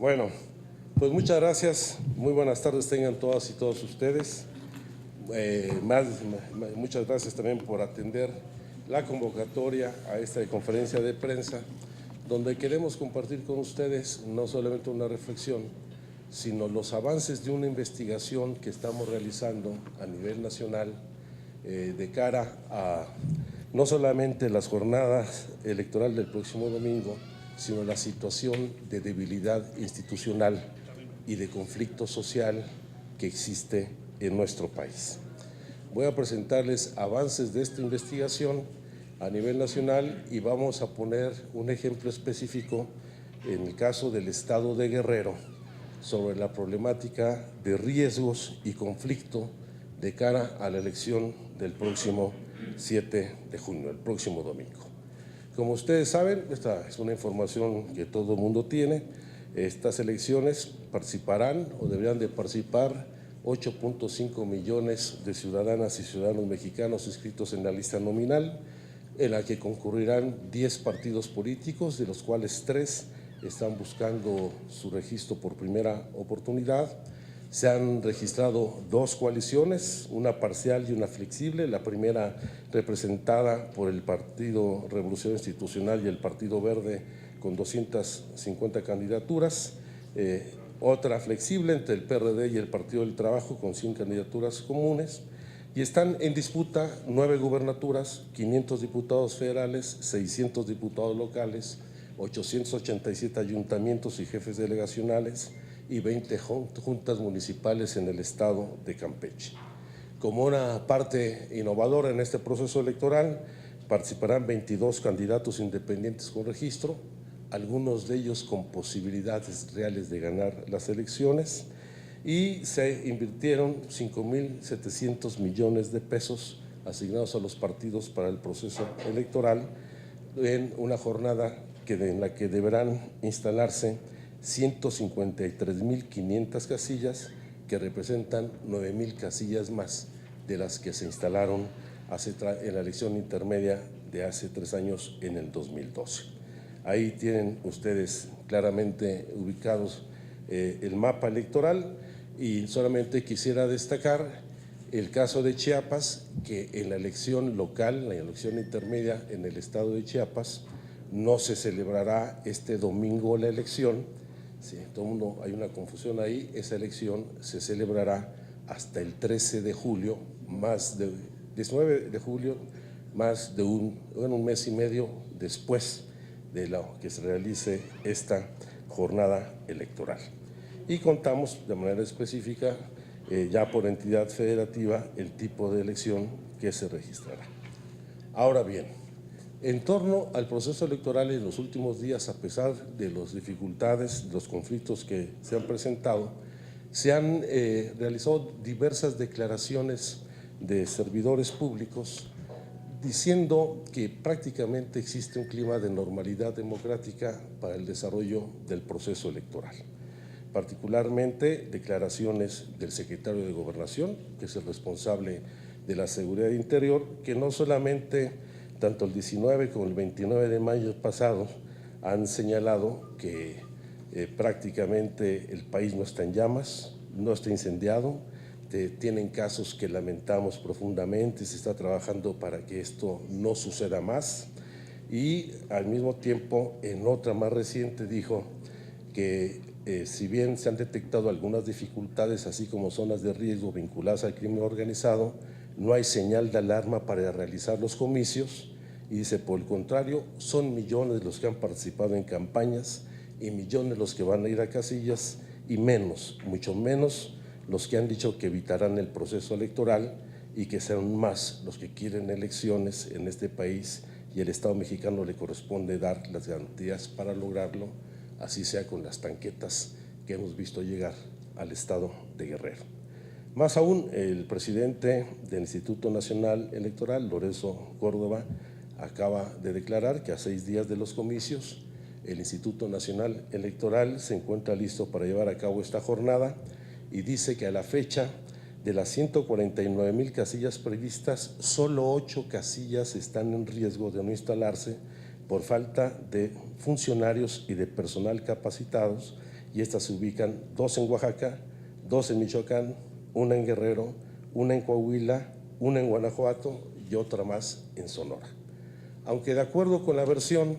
Bueno, pues muchas gracias, muy buenas tardes tengan todas y todos ustedes. Muchas gracias también por atender la convocatoria a esta conferencia de prensa, donde queremos compartir con ustedes no solamente una reflexión, sino los avances de una investigación que estamos realizando a nivel nacional de cara a no solamente las jornadas electorales del próximo domingo, sino la situación de debilidad institucional y de conflicto social que existe en nuestro país. Voy a presentarles avances de esta investigación a nivel nacional y vamos a poner un ejemplo específico en el caso del estado de Guerrero sobre la problemática de riesgos y conflicto de cara a la elección del próximo 7 de junio, el próximo domingo. Como ustedes saben, esta es una información que todo el mundo tiene. Estas elecciones participarán o deberían de participar 8.5 millones de ciudadanas y ciudadanos mexicanos inscritos en la lista nominal, en la que concurrirán 10 partidos políticos, de los cuales 3 están buscando su registro por primera oportunidad. Se han registrado 2 coaliciones, una parcial y una flexible, la primera representada por el Partido Revolución Institucional y el Partido Verde con 250 candidaturas, otra flexible entre el PRD y el Partido del Trabajo con 100 candidaturas comunes, y están en disputa 9 gubernaturas, 500 diputados federales, 600 diputados locales, 887 ayuntamientos y jefes delegacionales, y 20 juntas municipales en el estado de Campeche. Como una parte innovadora en este proceso electoral, participarán 22 candidatos independientes con registro, algunos de ellos con posibilidades reales de ganar las elecciones, y se invirtieron 5.700 millones de pesos asignados a los partidos para el proceso electoral en una jornada en la que deberán instalarse 153.500 casillas, que representan 9.000 casillas más de las que se instalaron en la elección intermedia de hace 3 años, en el 2012. Ahí tienen ustedes claramente ubicados el mapa electoral, y solamente quisiera destacar el caso de Chiapas, que en la elección local, la elección intermedia en el estado de Chiapas, no se celebrará este domingo la elección. Sí, todo el mundo, hay una confusión ahí. Esa elección se celebrará hasta el 13 de julio, 19 de julio, más de un mes y medio después de lo que se realice esta jornada electoral. Y contamos de manera específica, ya por entidad federativa, el tipo de elección que se registrará. Ahora bien, en torno al proceso electoral en los últimos días, a pesar de las dificultades, los conflictos que se han presentado, se han realizado diversas declaraciones de servidores públicos diciendo que prácticamente existe un clima de normalidad democrática para el desarrollo del proceso electoral. Particularmente declaraciones del secretario de Gobernación, que es el responsable de la seguridad interior, que no solamente tanto el 19 como el 29 de mayo pasado han señalado que prácticamente el país no está en llamas, no está incendiado, tienen casos que lamentamos profundamente, se está trabajando para que esto no suceda más, y al mismo tiempo en otra más reciente dijo que si bien se han detectado algunas dificultades, así como zonas de riesgo vinculadas al crimen organizado, no hay señal de alarma para realizar los comicios, y dice, por el contrario, son millones los que han participado en campañas y millones los que van a ir a casillas, y mucho menos los que han dicho que evitarán el proceso electoral, y que serán más los que quieren elecciones en este país, y el Estado mexicano le corresponde dar las garantías para lograrlo, así sea con las tanquetas que hemos visto llegar al estado de Guerrero. Más aún, el presidente del Instituto Nacional Electoral, Lorenzo Córdoba, acaba de declarar que a 6 días de los comicios, el Instituto Nacional Electoral se encuentra listo para llevar a cabo esta jornada, y dice que a la fecha de las 149,000 casillas previstas, solo 8 casillas están en riesgo de no instalarse por falta de funcionarios y de personal capacitados, y estas se ubican 2 en Oaxaca, 2 en Michoacán, 1 en Guerrero, 1 en Coahuila, 1 en Guanajuato y otra más en Sonora. Aunque de acuerdo con la versión,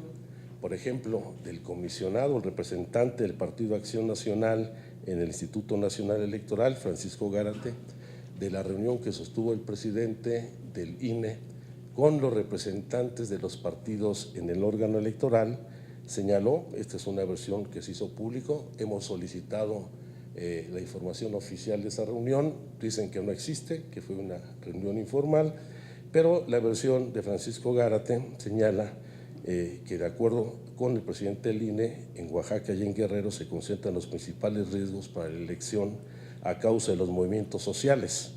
por ejemplo, del comisionado, el representante del Partido Acción Nacional en el Instituto Nacional Electoral, Francisco Gárate, de la reunión que sostuvo el presidente del INE con los representantes de los partidos en el órgano electoral, señaló, esta es una versión que se hizo público, hemos solicitado la información oficial de esa reunión, dicen que no existe, que fue una reunión informal, pero la versión de Francisco Gárate señala que de acuerdo con el presidente del INE, en Oaxaca y en Guerrero se concentran los principales riesgos para la elección a causa de los movimientos sociales.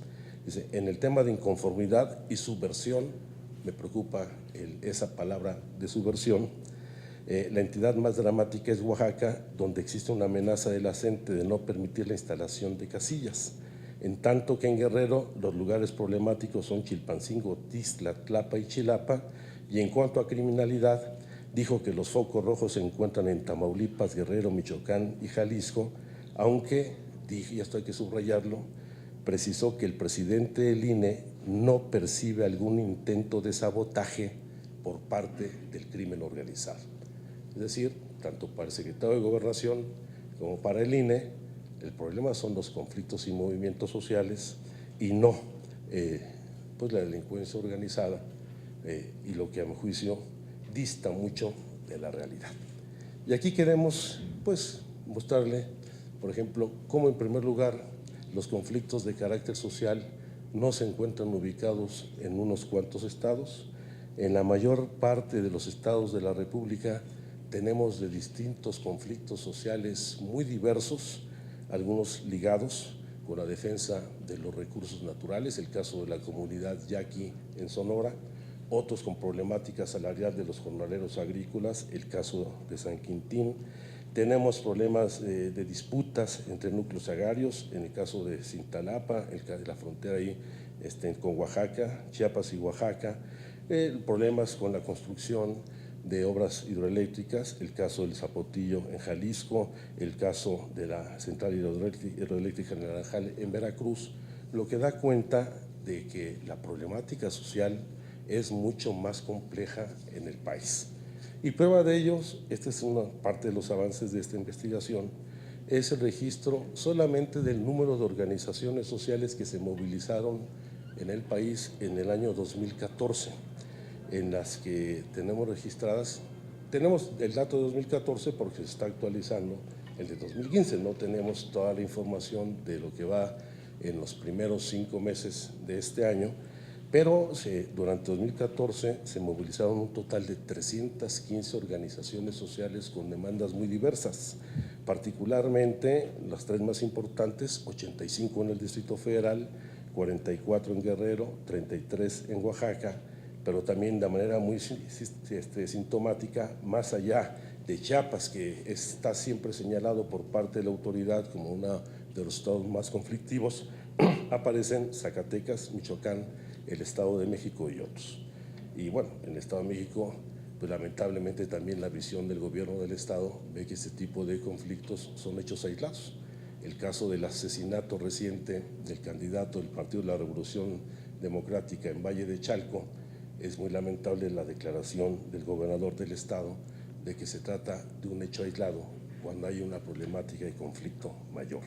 Dice, en el tema de inconformidad y subversión, me preocupa esa palabra de subversión, la entidad más dramática es Oaxaca, donde existe una amenaza de la CENTE de no permitir la instalación de casillas, en tanto que en Guerrero los lugares problemáticos son Chilpancingo, Tixla, Tlapa y Chilapa, y en cuanto a criminalidad, dijo que los focos rojos se encuentran en Tamaulipas, Guerrero, Michoacán y Jalisco, aunque, dijo, y esto hay que subrayarlo, precisó que el presidente del INE no percibe algún intento de sabotaje por parte del crimen organizado. Es decir, tanto para el secretario de Gobernación como para el INE, el problema son los conflictos y movimientos sociales y no pues la delincuencia organizada y lo que a mi juicio dista mucho de la realidad. Y aquí queremos pues mostrarle, por ejemplo, cómo en primer lugar los conflictos de carácter social no se encuentran ubicados en unos cuantos estados. En la mayor parte de los estados de la República tenemos de distintos conflictos sociales muy diversos, algunos ligados con la defensa de los recursos naturales, el caso de la comunidad yaqui en Sonora, otros con problemática salarial de los jornaleros agrícolas, el caso de San Quintín. Tenemos problemas de disputas entre núcleos agrarios, en el caso de Cintalapa, de la frontera ahí con Oaxaca, Chiapas y Oaxaca, problemas con la construcción de obras hidroeléctricas, el caso del Zapotillo en Jalisco, el caso de la central hidroeléctrica en Naranjal en Veracruz, lo que da cuenta de que la problemática social es mucho más compleja en el país. Y prueba de ellos, esta es una parte de los avances de esta investigación, es el registro solamente del número de organizaciones sociales que se movilizaron en el país en el año 2014, en las que tenemos registradas, tenemos el dato de 2014 porque se está actualizando el de 2015, no tenemos toda la información de lo que va en los primeros 5 meses de este año, pero durante 2014 se movilizaron un total de 315 organizaciones sociales con demandas muy diversas, particularmente las 3 más importantes, 85 en el Distrito Federal, 44 en Guerrero, 33 en Oaxaca, pero también de manera muy sintomática, más allá de Chiapas, que está siempre señalado por parte de la autoridad como uno de los estados más conflictivos, aparecen Zacatecas, Michoacán, el Estado de México y otros. Y bueno, en el Estado de México, pues lamentablemente también la visión del gobierno del Estado ve que este tipo de conflictos son hechos aislados. El caso del asesinato reciente del candidato del Partido de la Revolución Democrática en Valle de Chalco, es muy lamentable la declaración del gobernador del Estado de que se trata de un hecho aislado cuando hay una problemática y conflicto mayor.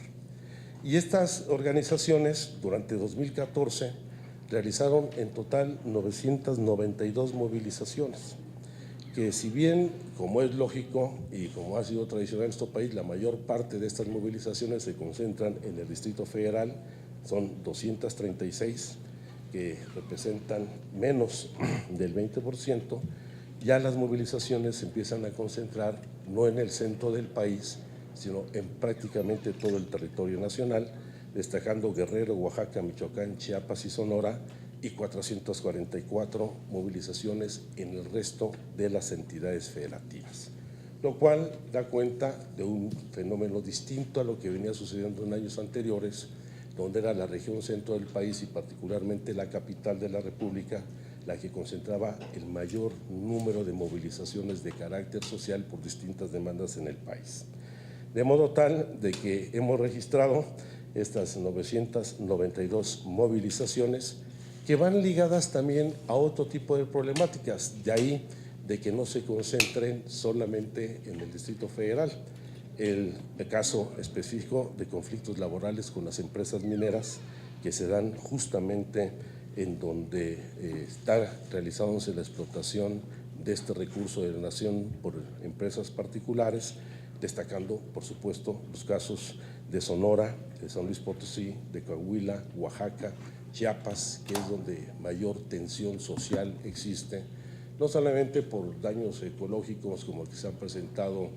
Y estas organizaciones durante 2014 realizaron en total 992 movilizaciones, que si bien, como es lógico y como ha sido tradicional en nuestro país, la mayor parte de estas movilizaciones se concentran en el Distrito Federal, son 236, que representan menos del 20%, ya las movilizaciones se empiezan a concentrar no en el centro del país, sino en prácticamente todo el territorio nacional, destacando Guerrero, Oaxaca, Michoacán, Chiapas y Sonora, y 444 movilizaciones en el resto de las entidades federativas, lo cual da cuenta de un fenómeno distinto a lo que venía sucediendo en años anteriores, donde era la región centro del país y particularmente la capital de la República la que concentraba el mayor número de movilizaciones de carácter social por distintas demandas en el país. de modo tal de que hemos registrado estas 992 movilizaciones que van ligadas también a otro tipo de problemáticas, de ahí de que no se concentren solamente en el Distrito Federal. El caso específico de conflictos laborales con las empresas mineras que se dan justamente en donde está realizándose la explotación de este recurso de la nación por empresas particulares, destacando, por supuesto, los casos de Sonora, de San Luis Potosí, de Coahuila, Oaxaca, Chiapas, que es donde mayor tensión social existe, no solamente por daños ecológicos como el que se han presentado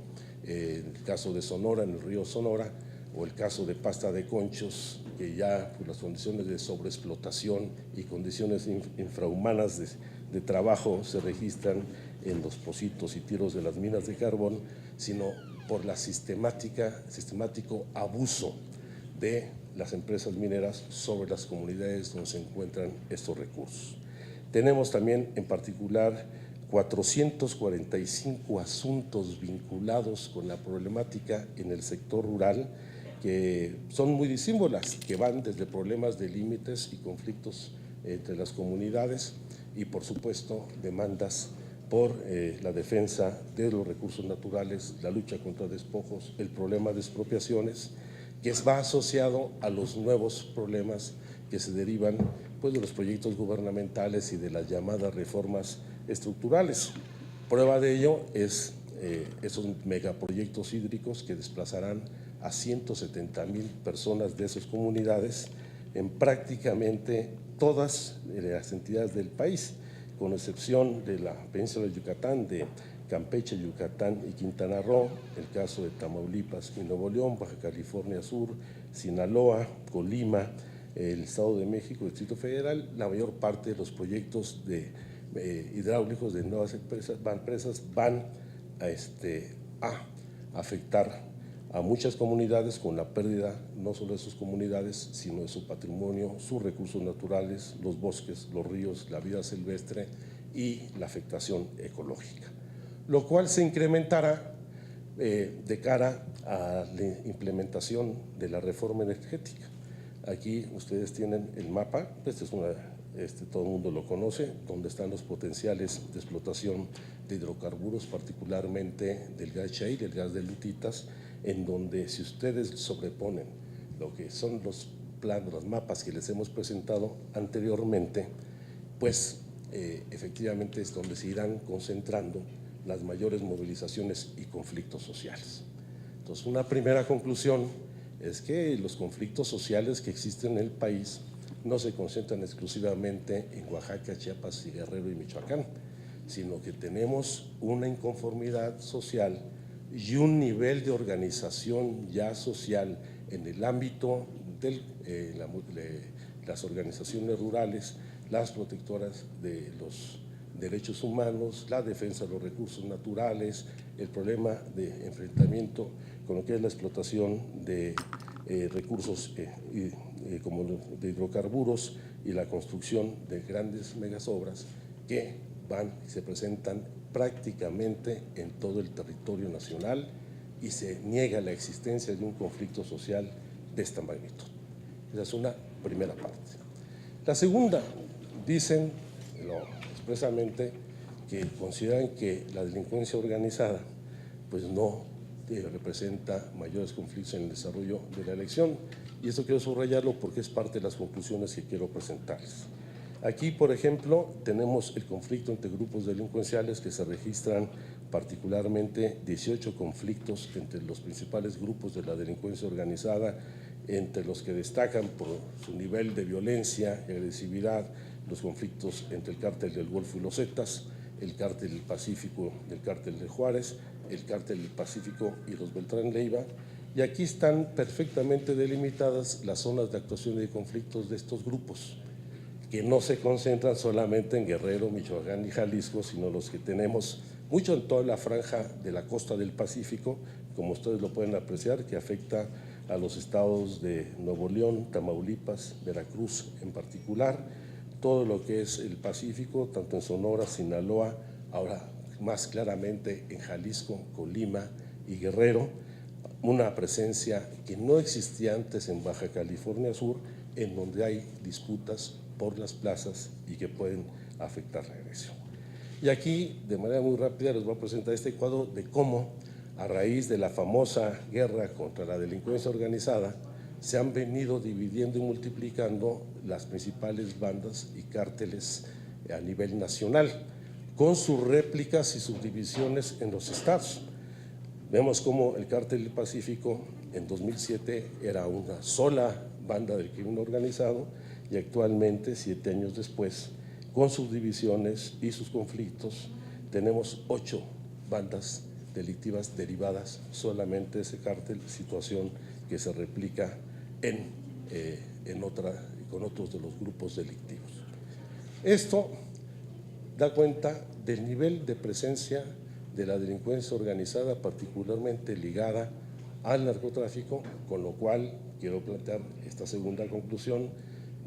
en el caso de Sonora, en el río Sonora, o el caso de Pasta de Conchos, que ya por las condiciones de sobreexplotación y condiciones infrahumanas de trabajo se registran en los pocitos y tiros de las minas de carbón, sino por la sistemático abuso de las empresas mineras sobre las comunidades donde se encuentran estos recursos. Tenemos también en particular 445 asuntos vinculados con la problemática en el sector rural que son muy disímbolas, que van desde problemas de límites y conflictos entre las comunidades y, por supuesto, demandas por la defensa de los recursos naturales, la lucha contra despojos, el problema de expropiaciones, que va asociado a los nuevos problemas que se derivan pues, de los proyectos gubernamentales y de las llamadas reformas estructurales. Prueba de ello es esos megaproyectos hídricos que desplazarán a 170,000 personas de esas comunidades en prácticamente todas las entidades del país, con excepción de la península de Yucatán, de Campeche, Yucatán y Quintana Roo, el caso de Tamaulipas y Nuevo León, Baja California Sur, Sinaloa, Colima, el Estado de México, el Distrito Federal. La mayor parte de los proyectos hidráulicos de nuevas empresas van a afectar a muchas comunidades con la pérdida no solo de sus comunidades, sino de su patrimonio, sus recursos naturales, los bosques, los ríos, la vida silvestre y la afectación ecológica, lo cual se incrementará de cara a la implementación de la reforma energética. Aquí ustedes tienen el mapa, todo el mundo lo conoce, donde están los potenciales de explotación de hidrocarburos, particularmente del gas shale, el gas de lutitas, en donde si ustedes sobreponen lo que son los planos, los mapas que les hemos presentado anteriormente, pues efectivamente es donde se irán concentrando las mayores movilizaciones y conflictos sociales. Entonces, una primera conclusión es que los conflictos sociales que existen en el país no se concentran exclusivamente en Oaxaca, Chiapas y Guerrero y Michoacán, sino que tenemos una inconformidad social y un nivel de organización ya social en el ámbito de las organizaciones rurales, las protectoras de los derechos humanos, la defensa de los recursos naturales, el problema de enfrentamiento con lo que es la explotación de recursos como de hidrocarburos y la construcción de grandes megasobras que se presentan prácticamente en todo el territorio nacional y se niega la existencia de un conflicto social de esta magnitud. Esa es una primera parte. La segunda, dicen expresamente que consideran que la delincuencia organizada pues no representa mayores conflictos en el desarrollo de la elección, y eso quiero subrayarlo porque es parte de las conclusiones que quiero presentarles. Aquí, por ejemplo, tenemos el conflicto entre grupos delincuenciales que se registran particularmente 18 conflictos entre los principales grupos de la delincuencia organizada, entre los que destacan por su nivel de violencia y agresividad los conflictos entre el cártel del Golfo y los Zetas, el cártel del Pacífico del cártel de Juárez, el cártel del Pacífico y los Beltrán Leiva, y aquí están perfectamente delimitadas las zonas de actuación y de conflictos de estos grupos, que no se concentran solamente en Guerrero, Michoacán y Jalisco, sino los que tenemos mucho en toda la franja de la costa del Pacífico, como ustedes lo pueden apreciar, que afecta a los estados de Nuevo León, Tamaulipas, Veracruz en particular, todo lo que es el Pacífico, tanto en Sonora, Sinaloa, ahora más claramente en Jalisco, Colima y Guerrero, una presencia que no existía antes en Baja California Sur, en donde hay disputas por las plazas y que pueden afectar la elección. Y aquí, de manera muy rápida, les voy a presentar este cuadro de cómo, a raíz de la famosa guerra contra la delincuencia organizada, se han venido dividiendo y multiplicando las principales bandas y cárteles a nivel nacional, con sus réplicas y subdivisiones en los estados. Vemos cómo el Cártel del Pacífico en 2007 era una sola banda del crimen organizado y actualmente, 7 años después, con sus divisiones y sus conflictos, tenemos 8 bandas delictivas derivadas solamente de ese cártel, situación que se replica con otros de los grupos delictivos. Esto da cuenta del nivel de presencia de la delincuencia organizada, particularmente ligada al narcotráfico, con lo cual quiero plantear esta segunda conclusión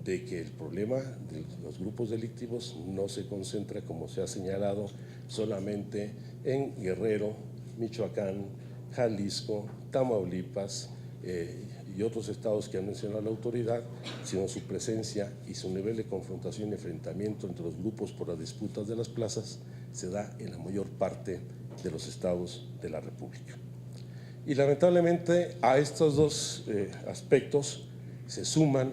de que el problema de los grupos delictivos no se concentra, como se ha señalado, solamente en Guerrero, Michoacán, Jalisco, Tamaulipas y otros estados que han mencionado la autoridad, sino su presencia y su nivel de confrontación y enfrentamiento entre los grupos por las disputas de las plazas se da en la mayor parte de los estados de la República. Y lamentablemente a estos dos aspectos se suman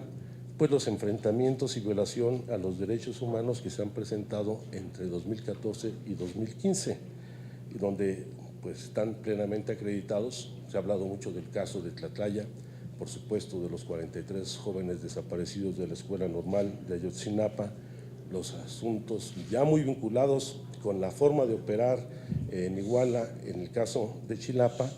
pues los enfrentamientos y violación a los derechos humanos que se han presentado entre 2014 y 2015, y donde pues están plenamente acreditados. Se ha hablado mucho del caso de Tlatlaya, por supuesto de los 43 jóvenes desaparecidos de la Escuela Normal de Ayotzinapa, los asuntos ya muy vinculados con la forma de operar en Iguala en el caso de Chilapa,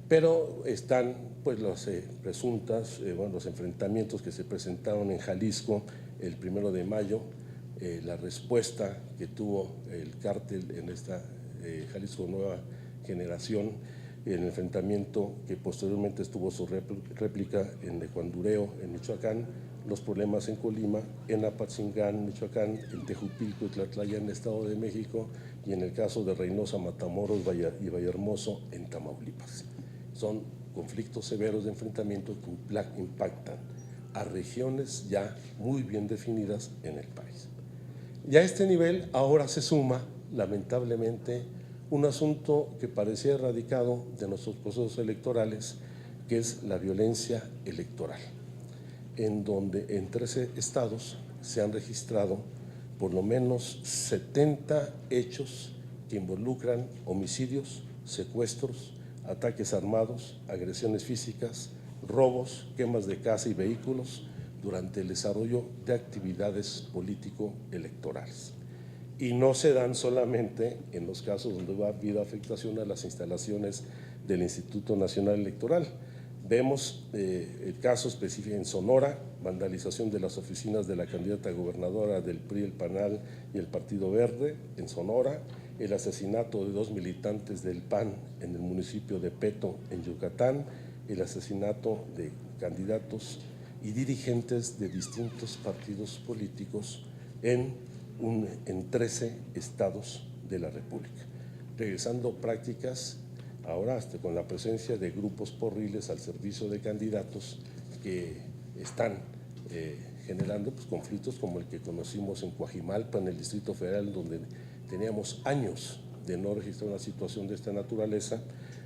pero están pues las presuntas, los enfrentamientos que se presentaron en Jalisco el 1 de mayo, la respuesta que tuvo el cártel en esta Jalisco Nueva Generación, el enfrentamiento que posteriormente estuvo su réplica en Ecuandureo, en Michoacán, los problemas en Colima, en Apatzingán, Michoacán, en Tejupilco y Tlatlaya, en el Estado de México, y en el caso de Reynosa, Matamoros y Vallehermoso, en Tamaulipas. Son conflictos severos de enfrentamiento que impactan a regiones ya muy bien definidas en el país. Y a este nivel ahora se suma, lamentablemente, un asunto que parecía erradicado de nuestros procesos electorales, que es la violencia electoral, en donde en 13 estados se han registrado por lo menos 70 hechos que involucran homicidios, secuestros, ataques armados, agresiones físicas, robos, quemas de casa y vehículos durante el desarrollo de actividades político-electorales. Y no se dan solamente en los casos donde ha habido afectación a las instalaciones del Instituto Nacional Electoral. Vemos el caso específico en Sonora, vandalización de las oficinas de la candidata gobernadora del PRI, el PANAL y el Partido Verde en Sonora, el asesinato de 2 militantes del PAN en el municipio de Peto, en Yucatán, el asesinato de candidatos y dirigentes de distintos partidos políticos en 13 estados de la República, regresando prácticas ahora hasta con la presencia de grupos porriles al servicio de candidatos que están generando pues, conflictos como el que conocimos en Coajimalpa, en el Distrito Federal, donde teníamos años de no registrar una situación de esta naturaleza,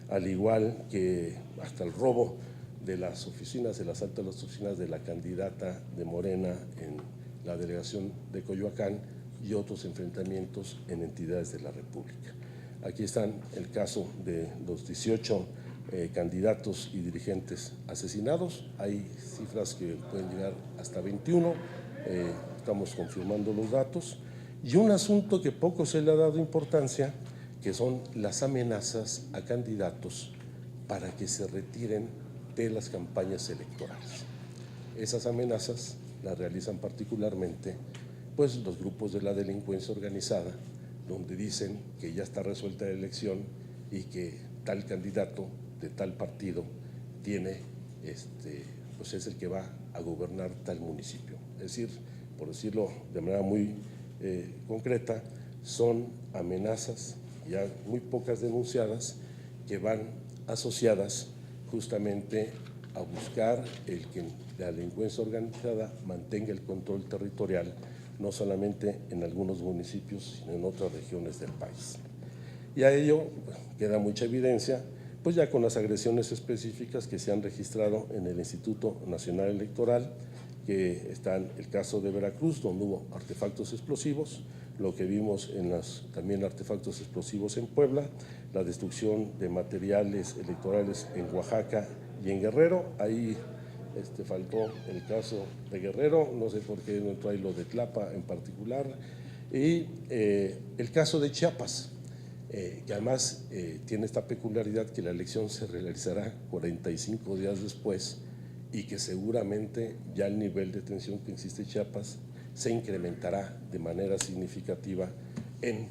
al igual que hasta el robo de las oficinas, el asalto a las oficinas de la candidata de Morena en la delegación de Coyoacán y otros enfrentamientos en entidades de la República. Aquí están el caso de los 18 candidatos y dirigentes asesinados. Hay cifras que pueden llegar hasta 21, estamos confirmando los datos. Y un asunto que poco se le ha dado importancia, que son las amenazas a candidatos para que se retiren de las campañas electorales. Esas amenazas las realizan particularmente pues, los grupos de la delincuencia organizada, donde dicen que ya está resuelta la elección y que tal candidato de tal partido tiene, pues es el que va a gobernar tal municipio. Es decir, por decirlo de manera muy concreta, son amenazas ya muy pocas denunciadas que van asociadas justamente a buscar el que la delincuencia organizada mantenga el control territorial, no solamente en algunos municipios, sino en otras regiones del país. Y a ello queda mucha evidencia, pues ya con las agresiones específicas que se han registrado en el Instituto Nacional Electoral, que está en el caso de Veracruz, donde hubo artefactos explosivos, lo que vimos en también artefactos explosivos en Puebla, la destrucción de materiales electorales en Oaxaca y en Guerrero. Ahí faltó el caso de Guerrero, no sé por qué no trae lo de Tlapa en particular, y el caso de Chiapas, que además tiene esta peculiaridad que la elección se realizará 45 días después y que seguramente ya el nivel de tensión que existe en Chiapas se incrementará de manera significativa en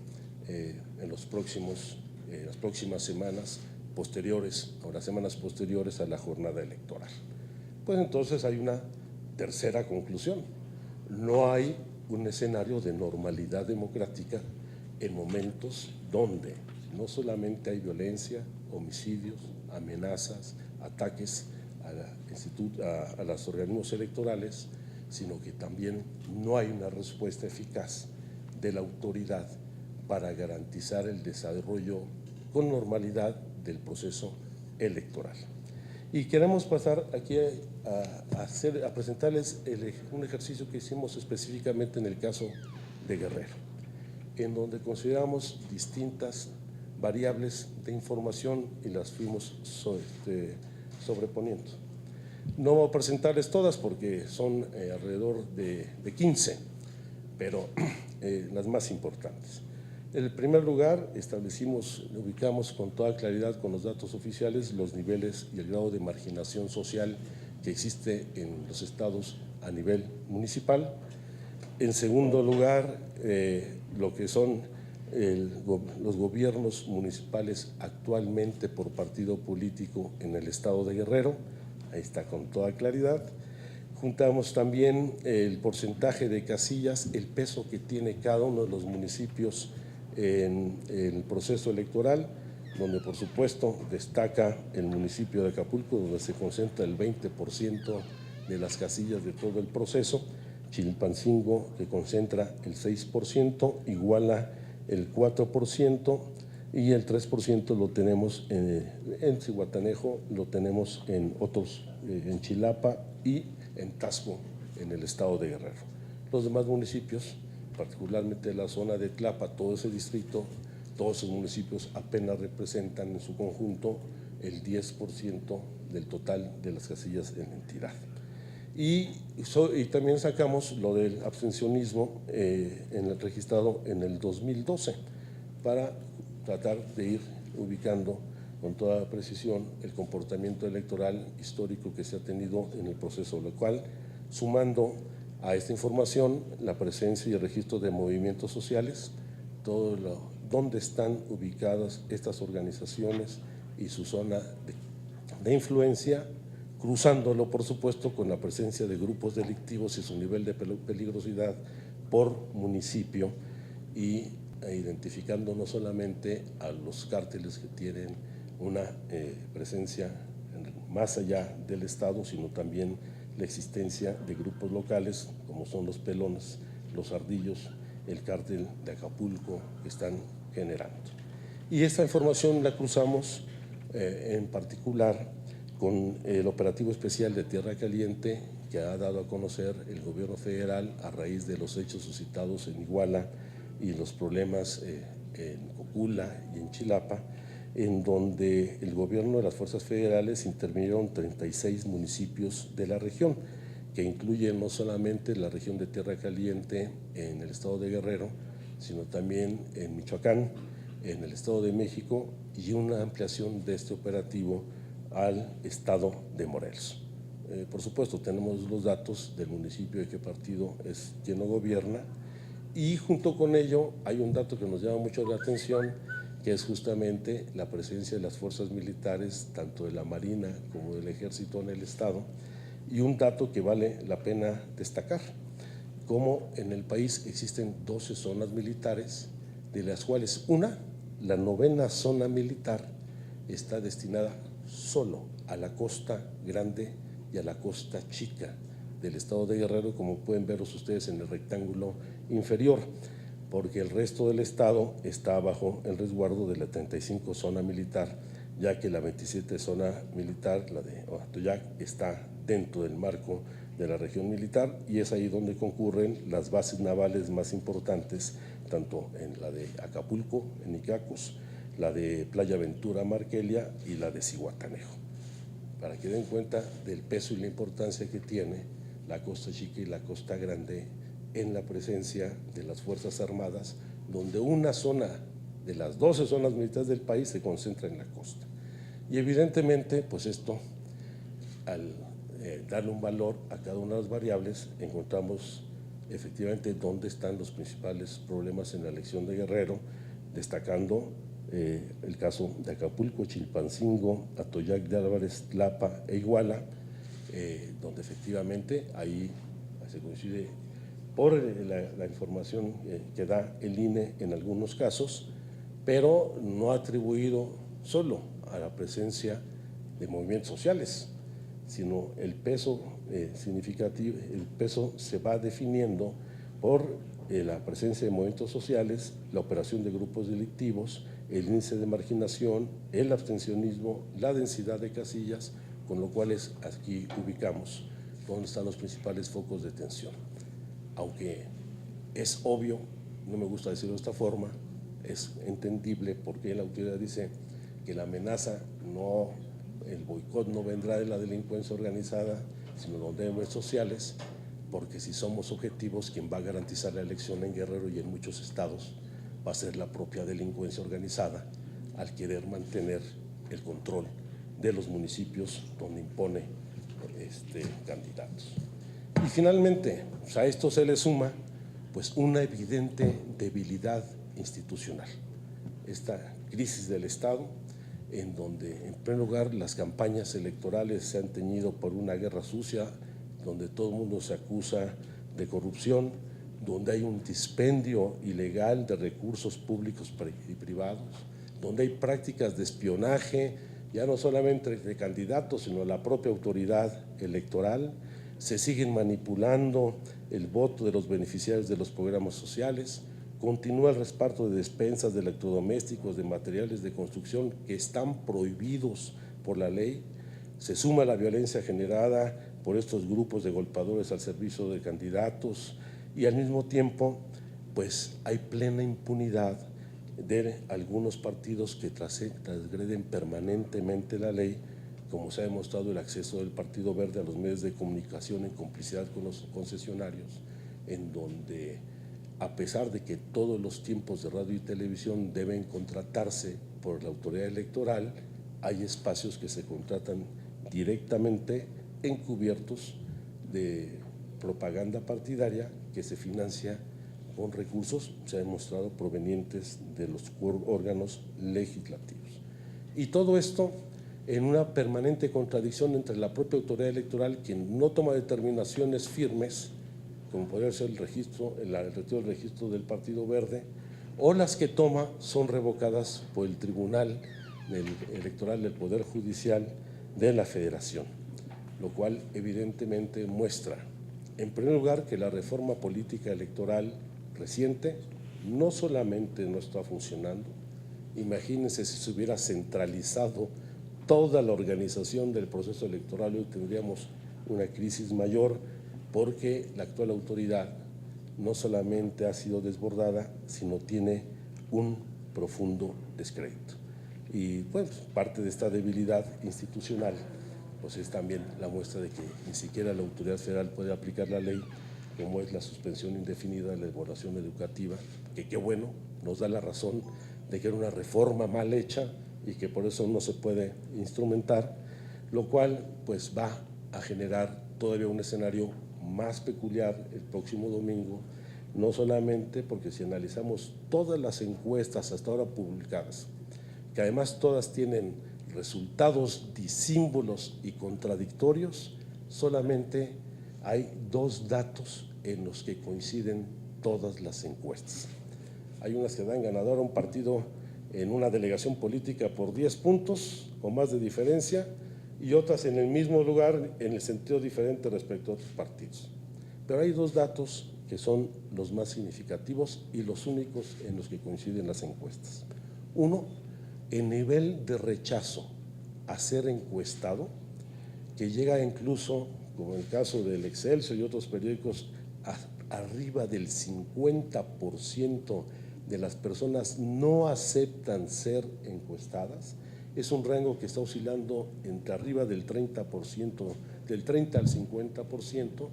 las próximas semanas posteriores, o las semanas posteriores a la jornada electoral. Pues entonces hay una tercera conclusión: no hay un escenario de normalidad democrática en momentos donde no solamente hay violencia, homicidios, amenazas, ataques a los organismos electorales, sino que también no hay una respuesta eficaz de la autoridad para garantizar el desarrollo con normalidad del proceso electoral. Y queremos pasar aquí a presentarles un ejercicio que hicimos específicamente en el caso de Guerrero, en donde consideramos distintas variables de información y las fuimos sobreponiendo. No voy a presentarles todas porque son alrededor de 15, pero las más importantes. En el primer lugar, ubicamos con toda claridad con los datos oficiales los niveles y el grado de marginación social que existe en los estados a nivel municipal. En segundo lugar, lo que son los gobiernos municipales actualmente por partido político en el estado de Guerrero, ahí está con toda claridad. Juntamos también el porcentaje de casillas, el peso que tiene cada uno de los municipios en el proceso electoral, donde por supuesto destaca el municipio de Acapulco, donde se concentra el 20% de las casillas de todo el proceso, Chilpancingo, que concentra el 6%, Iguala el 4%, y el 3% lo tenemos en Zihuatanejo, lo tenemos en en Chilapa y en Tasco, en el estado de Guerrero. Los demás municipios, particularmente la zona de Tlapa, todo ese distrito, todos esos municipios apenas representan en su conjunto el 10% del total de las casillas en entidad. Y también sacamos lo del abstencionismo registrado en el 2012 para tratar de ir ubicando con toda precisión el comportamiento electoral histórico que se ha tenido en el proceso, lo cual, sumando a esta información la presencia y el registro de movimientos sociales, dónde están ubicadas estas organizaciones y su zona de influencia, cruzándolo por supuesto con la presencia de grupos delictivos y su nivel de peligrosidad por municipio, y identificando no solamente a los cárteles que tienen una presencia más allá del Estado, sino también la existencia de grupos locales como son los Pelones, los Ardillos, el cártel de Acapulco que están generando. Y esta información la cruzamos en particular con el operativo especial de Tierra Caliente que ha dado a conocer el gobierno federal a raíz de los hechos suscitados en Iguala y los problemas en Cocula y en Chilapa, en donde el gobierno de las fuerzas federales intervinieron 36 municipios de la región, que incluyen no solamente la región de Tierra Caliente en el estado de Guerrero, sino también en Michoacán, en el estado de México, y una ampliación de este operativo al estado de Morelos. Por supuesto, tenemos los datos del municipio de qué partido es quien lo gobierna, y junto con ello hay un dato que nos llama mucho la atención, que es justamente la presencia de las fuerzas militares, tanto de la Marina como del Ejército en el estado, y un dato que vale la pena destacar, como en el país existen 12 zonas militares, de las cuales una, la 9ª zona militar, está destinada solo a la costa grande y a la costa chica del estado de Guerrero, como pueden ver ustedes en el rectángulo inferior, porque el resto del estado está bajo el resguardo de la 35 zona militar, ya que la 27 zona militar, la de Atoyac, está dentro del marco de la región militar y es ahí donde concurren las bases navales más importantes, tanto en la de Acapulco, en Icacos, la de Playa Ventura, Marquelia y la de Zihuatanejo, para que den cuenta del peso y la importancia que tiene la costa chica y la costa grande en la presencia de las Fuerzas Armadas, donde una zona de las 12 zonas militares del país se concentra en la costa. Y evidentemente, pues esto, al darle un valor a cada una de las variables, encontramos efectivamente dónde están los principales problemas en la elección de Guerrero, destacando el caso de Acapulco, Chilpancingo, Atoyac de Álvarez, Tlapa e Iguala, donde efectivamente ahí se coincide por la información que da el INE en algunos casos, pero no atribuido solo a la presencia de movimientos sociales, sino el peso significativo, el peso se va definiendo por la presencia de movimientos sociales, la operación de grupos delictivos, el índice de marginación, el abstencionismo, la densidad de casillas, con lo cual aquí ubicamos dónde están los principales focos de tensión. Aunque es obvio, no me gusta decirlo de esta forma, es entendible porque la autoridad dice que la amenaza no, el boicot no vendrá de la delincuencia organizada, sino de los sociales, porque si somos objetivos, quien va a garantizar la elección en Guerrero y en muchos estados va a ser la propia delincuencia organizada al querer mantener el control de los municipios donde impone candidatos. Y finalmente, a esto se le suma pues una evidente debilidad institucional, esta crisis del Estado, en donde en primer lugar las campañas electorales se han teñido por una guerra sucia, donde todo el mundo se acusa de corrupción, donde hay un dispendio ilegal de recursos públicos y privados, donde hay prácticas de espionaje, ya no solamente de candidatos, sino de la propia autoridad electoral. Se siguen manipulando el voto de los beneficiarios de los programas sociales, continúa el reparto de despensas de electrodomésticos, de materiales de construcción que están prohibidos por la ley, se suma la violencia generada por estos grupos de golpeadores al servicio de candidatos y al mismo tiempo pues hay plena impunidad de algunos partidos que transgreden permanentemente la ley, como se ha demostrado el acceso del Partido Verde a los medios de comunicación en complicidad con los concesionarios, en donde a pesar de que todos los tiempos de radio y televisión deben contratarse por la autoridad electoral, hay espacios que se contratan directamente encubiertos de propaganda partidaria que se financia con recursos, se ha demostrado, provenientes de los órganos legislativos. Y todo esto en una permanente contradicción entre la propia autoridad electoral, quien no toma determinaciones firmes, como podría ser el retiro del registro del Partido Verde, o las que toma son revocadas por el Tribunal Electoral del Poder Judicial de la Federación, lo cual evidentemente muestra, en primer lugar, que la reforma política electoral reciente no solamente no está funcionando. Imagínense si se hubiera centralizado toda la organización del proceso electoral, hoy tendríamos una crisis mayor, porque la actual autoridad no solamente ha sido desbordada, sino tiene un profundo descrédito. Y pues parte de esta debilidad institucional pues es también la muestra de que ni siquiera la autoridad federal puede aplicar la ley, como es la suspensión indefinida de la evaluación educativa, que qué bueno, nos da la razón de que era una reforma mal hecha y que por eso no se puede instrumentar, lo cual pues va a generar todavía un escenario más peculiar el próximo domingo, no solamente porque si analizamos todas las encuestas hasta ahora publicadas, que además todas tienen resultados disímbolos y contradictorios, solamente hay dos datos en los que coinciden todas las encuestas. Hay unas que dan ganador a un partido en una delegación política por 10 puntos o más de diferencia, y otras en el mismo lugar en el sentido diferente respecto a otros partidos. Pero hay dos datos que son los más significativos y los únicos en los que coinciden las encuestas. Uno, el nivel de rechazo a ser encuestado, que llega incluso, como en el caso del Excelsior y otros periódicos, arriba del 50% de las personas no aceptan ser encuestadas. Es un rango que está oscilando entre arriba del 30%, del 30 al 50%,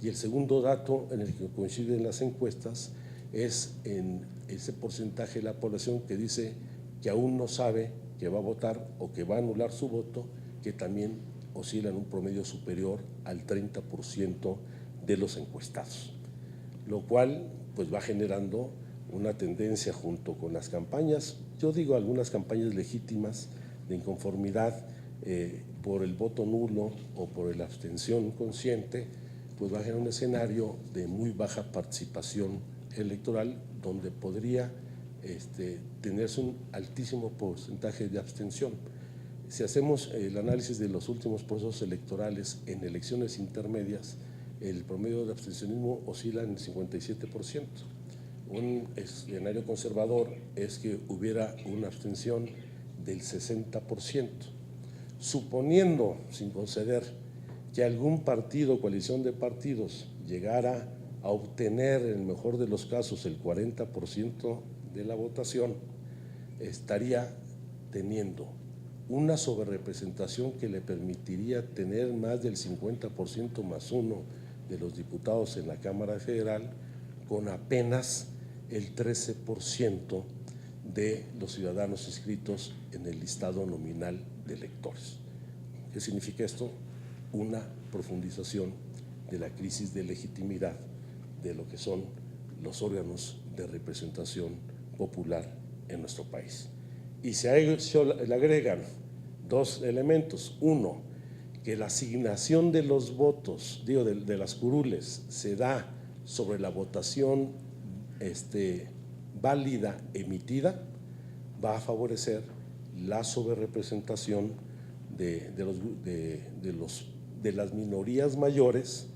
y el segundo dato en el que coinciden las encuestas es en ese porcentaje de la población que dice que aún no sabe que va a votar o que va a anular su voto, que también oscila en un promedio superior al 30% de los encuestados, lo cual pues va generando una tendencia junto con las campañas, yo digo algunas campañas legítimas de inconformidad por el voto nulo o por la abstención consciente, pues va a generar un escenario de muy baja participación electoral donde podría tenerse un altísimo porcentaje de abstención. Si hacemos el análisis de los últimos procesos electorales en elecciones intermedias, el promedio de abstencionismo oscila en el 57%. Un escenario conservador es que hubiera una abstención del 60%. Suponiendo, sin conceder, que algún partido o coalición de partidos llegara a obtener, en el mejor de los casos, el 40% de la votación, estaría teniendo una sobrerepresentación que le permitiría tener más del 50% más uno de los diputados en la Cámara Federal, con apenas el 13% de los ciudadanos inscritos en el listado nominal de electores. ¿Qué significa esto? Una profundización de la crisis de legitimidad de lo que son los órganos de representación popular en nuestro país. Y se le agregan dos elementos. Uno, que la asignación de los votos, digo, de las curules, se da sobre la votación válida emitida, va a favorecer la sobrerepresentación de las minorías mayores,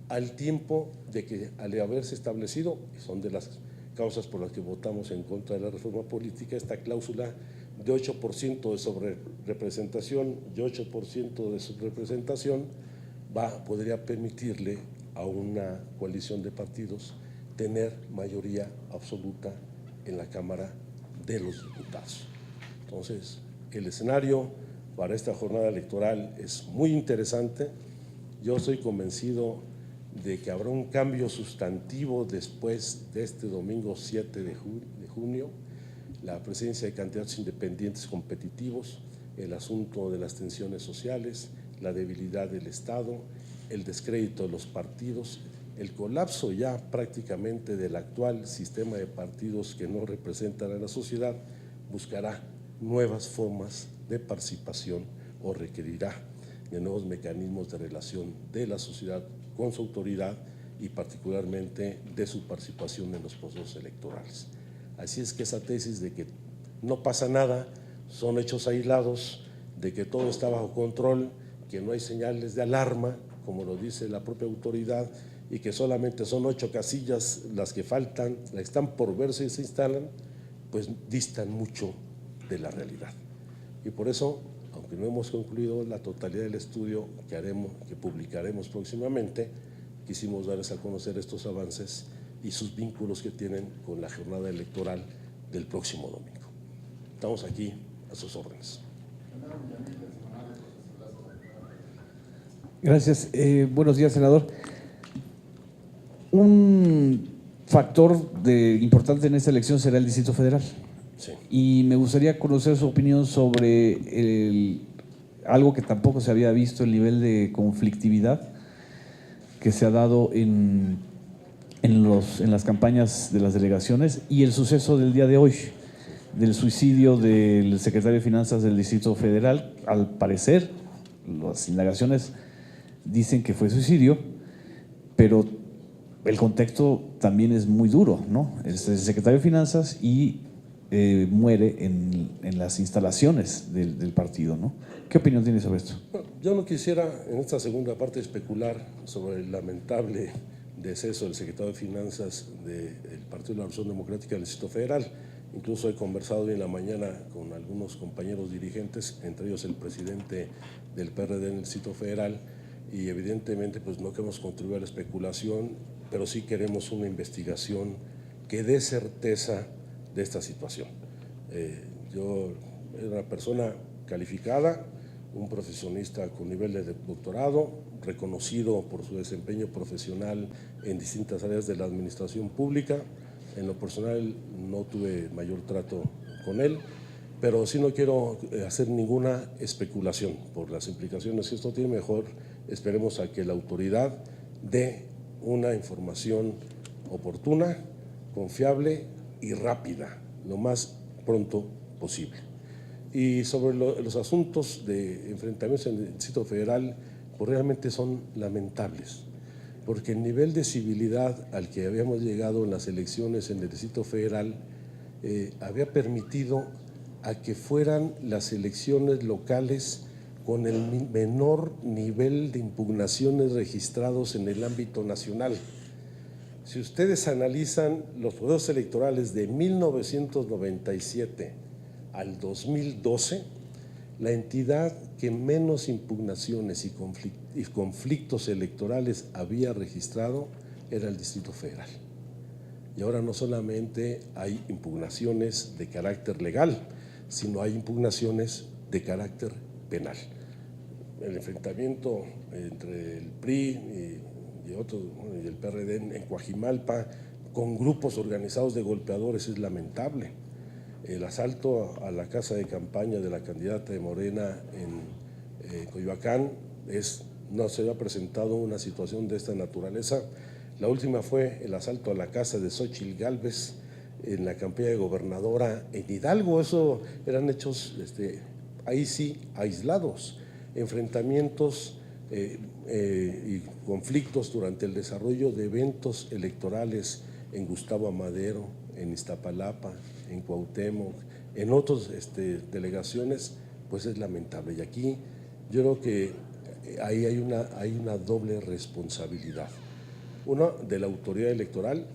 al tiempo de que, al haberse establecido, son de las causas por las que votamos en contra de la reforma política, esta cláusula de 8% de sobrerepresentación y 8% de subrepresentación, podría permitirle a una coalición de partidos tener mayoría absoluta en la Cámara de los Diputados. Entonces, el escenario para esta jornada electoral es muy interesante. Yo estoy convencido de que habrá un cambio sustantivo después de este domingo 7 de junio, la presencia de candidatos independientes competitivos, el asunto de las tensiones sociales, la debilidad del Estado, el descrédito de los partidos, el colapso ya prácticamente del actual sistema de partidos que no representan a la sociedad, buscará nuevas formas de participación o requerirá de nuevos mecanismos de relación de la sociedad con su autoridad y particularmente de su participación en los procesos electorales. Así es que esa tesis de que no pasa nada, son hechos aislados, de que todo está bajo control, que no hay señales de alarma, como lo dice la propia autoridad, y que solamente son 8 casillas las que faltan, las que están por verse y se instalan, pues distan mucho de la realidad. Y por eso, aunque no hemos concluido la totalidad del estudio que publicaremos próximamente, quisimos darles a conocer estos avances y sus vínculos que tienen con la jornada electoral del próximo domingo. Estamos aquí a sus órdenes. Gracias. Buenos días, senador. Un factor importante en esta elección será el Distrito Federal. Sí. Y me gustaría conocer su opinión sobre algo que tampoco se había visto, el nivel de conflictividad que se ha dado en las campañas de las delegaciones y el suceso del día de hoy, del suicidio del secretario de Finanzas del Distrito Federal. Al parecer, las indagaciones dicen que fue suicidio, pero el contexto también es muy duro, ¿no? Es el secretario de Finanzas y muere en las instalaciones del partido, ¿no? ¿Qué opinión tiene sobre esto? Bueno, yo no quisiera en esta segunda parte especular sobre el lamentable deceso del secretario de Finanzas del Partido de la Revolución Democrática del Distrito Federal. Incluso he conversado hoy en la mañana con algunos compañeros dirigentes, entre ellos el presidente del PRD en el Distrito Federal, y evidentemente pues no queremos contribuir a la especulación, pero sí queremos una investigación que dé certeza de esta situación. Yo era una persona calificada, un profesionista con nivel de doctorado, reconocido por su desempeño profesional en distintas áreas de la administración pública. En lo personal no tuve mayor trato con él, pero sí no quiero hacer ninguna especulación por las implicaciones que esto tiene. Mejor esperemos a que la autoridad dé una información oportuna, confiable y rápida, lo más pronto posible. Y sobre los asuntos de enfrentamientos en el Distrito Federal, pues realmente son lamentables, porque el nivel de civilidad al que habíamos llegado en las elecciones en el Distrito Federal había permitido a que fueran las elecciones locales con el menor nivel de impugnaciones registrados en el ámbito nacional. Si ustedes analizan los procesos electorales de 1997 al 2012, la entidad que menos impugnaciones y conflictos electorales había registrado era el Distrito Federal. Y ahora no solamente hay impugnaciones de carácter legal, sino hay impugnaciones de carácter penal. El enfrentamiento entre el PRI y el PRD en Coajimalpa con grupos organizados de golpeadores es lamentable. El asalto a la casa de campaña de la candidata de Morena en Coyoacán no se había presentado una situación de esta naturaleza. La última fue el asalto a la casa de Xóchitl Gálvez en la campaña de gobernadora en Hidalgo. Eso eran hechos ahí sí aislados, enfrentamientos y conflictos durante el desarrollo de eventos electorales en Gustavo Amadero, en Iztapalapa, en Cuauhtémoc, en otras delegaciones, pues es lamentable. Y aquí yo creo que ahí hay una doble responsabilidad. Una de la autoridad electoral,